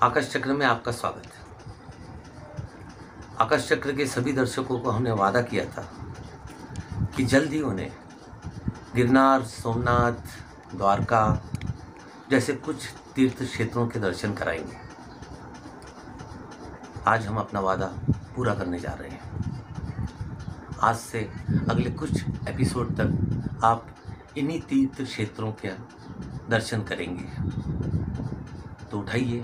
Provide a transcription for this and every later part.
आकाश चक्र में आपका स्वागत है। आकाश चक्र के सभी दर्शकों को हमने वादा किया था कि जल्द ही उन्हें गिरनार, सोमनाथ, द्वारका जैसे कुछ तीर्थ क्षेत्रों के दर्शन कराएंगे। आज हम अपना वादा पूरा करने जा रहे हैं। आज से अगले कुछ एपिसोड तक आप इन्हीं तीर्थ क्षेत्रों के दर्शन करेंगे। तो उठाइए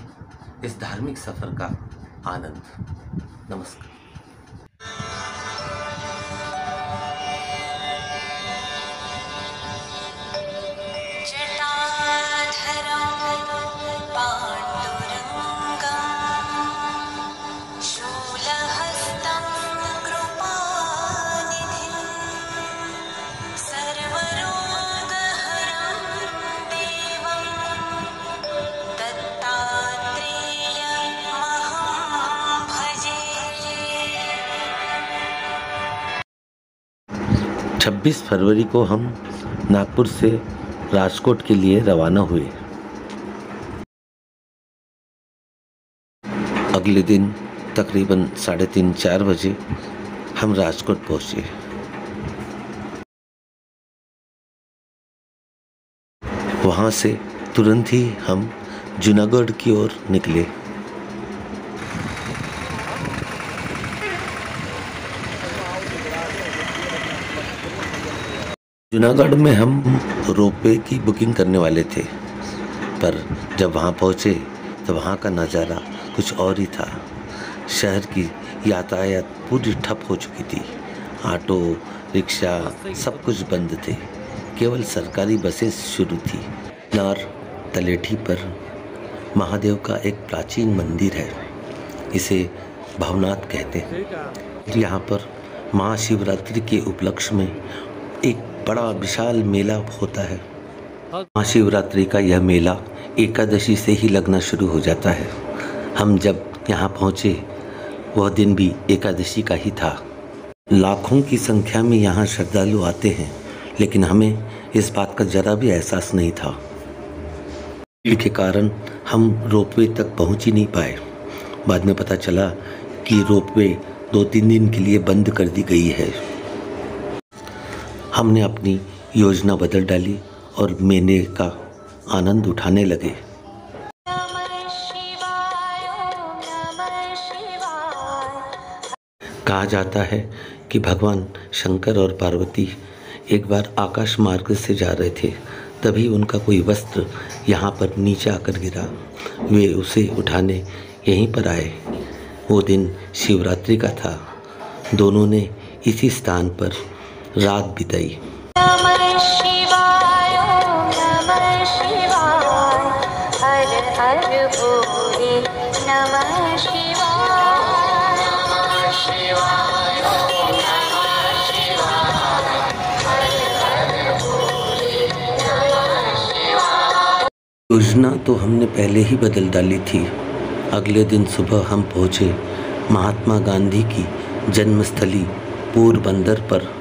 इस धार्मिक सफर का आनंद। नमस्कार। छब्बीस फरवरी को हम नागपुर से राजकोट के लिए रवाना हुए। अगले दिन तकरीबन 3:30-4 बजे हम राजकोट पहुंचे। वहां से तुरंत ही हम जूनागढ़ की ओर निकले। जूनागढ़ में हम रोपवे की बुकिंग करने वाले थे, पर जब वहाँ पहुँचे तो वहाँ का नज़ारा कुछ और ही था। शहर की यातायात पूरी ठप हो चुकी थी। ऑटो, रिक्शा सब कुछ बंद थे। केवल सरकारी बसें शुरू थी। नार तलेठी पर महादेव का एक प्राचीन मंदिर है। इसे भवनाथ कहते हैं। यहाँ पर महाशिवरात्रि के उपलक्ष्य में एक बड़ा विशाल मेला होता है। महाशिवरात्रि का यह मेला एकादशी से ही लगना शुरू हो जाता है। हम जब यहाँ पहुँचे वह दिन भी एकादशी का ही था। लाखों की संख्या में यहाँ श्रद्धालु आते हैं, लेकिन हमें इस बात का जरा भी एहसास नहीं था। भीड़ के कारण हम रोपवे तक पहुँच ही नहीं पाए। बाद में पता चला कि रोपवे 2-3 दिन के लिए बंद कर दी गई है। हमने अपनी योजना बदल डाली और मेले का आनंद उठाने लगे। कहा जाता है कि भगवान शंकर और पार्वती एक बार आकाश मार्ग से जा रहे थे, तभी उनका कोई वस्त्र यहाँ पर नीचे आकर गिरा। वे उसे उठाने यहीं पर आए। वो दिन शिवरात्रि का था। दोनों ने इसी स्थान पर रात बिताई। नमः शिवाय, नमः शिवाय, हर हर भोले, नमः शिवाय, नमः शिवाय, नमः शिवाय, हर हर भोले, नमः शिवाय। योजना तो हमने पहले ही बदल डाली थी। अगले दिन सुबह हम पहुँचे महात्मा गांधी की जन्मस्थली पोरबंदर पर।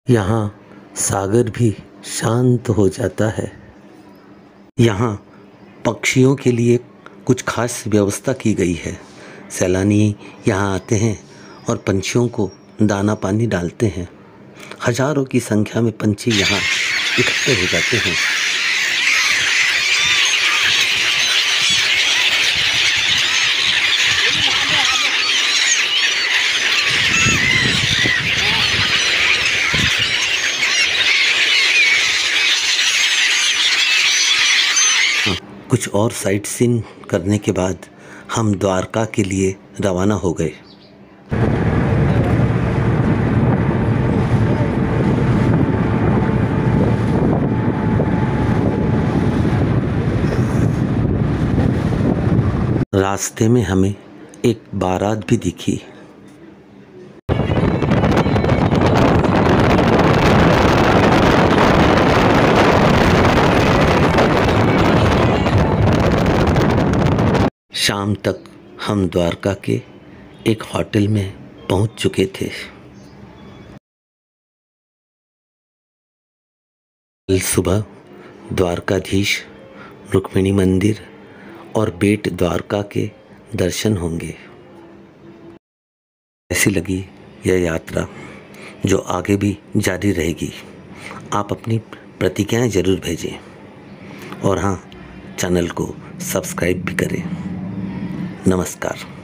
यहाँ सागर भी शांत हो जाता है। यहाँ पक्षियों के लिए कुछ खास व्यवस्था की गई है। सैलानी यहाँ आते हैं और पंछियों को दाना पानी डालते हैं। हजारों की संख्या में पंछी यहाँ इकट्ठे हो जाते हैं। कुछ और साइट सीइंग करने के बाद हम द्वारका के लिए रवाना हो गए। रास्ते में हमें एक बारात भी दिखी। शाम तक हम द्वारका के एक होटल में पहुंच चुके थे। कल सुबह द्वारकाधीश, रुक्मिणी मंदिर और बेट द्वारका के दर्शन होंगे। कैसी लगी यह यात्रा, जो आगे भी जारी रहेगी? आप अपनी प्रतिक्रियाएं ज़रूर भेजें और हाँ, चैनल को सब्सक्राइब भी करें। नमस्कार।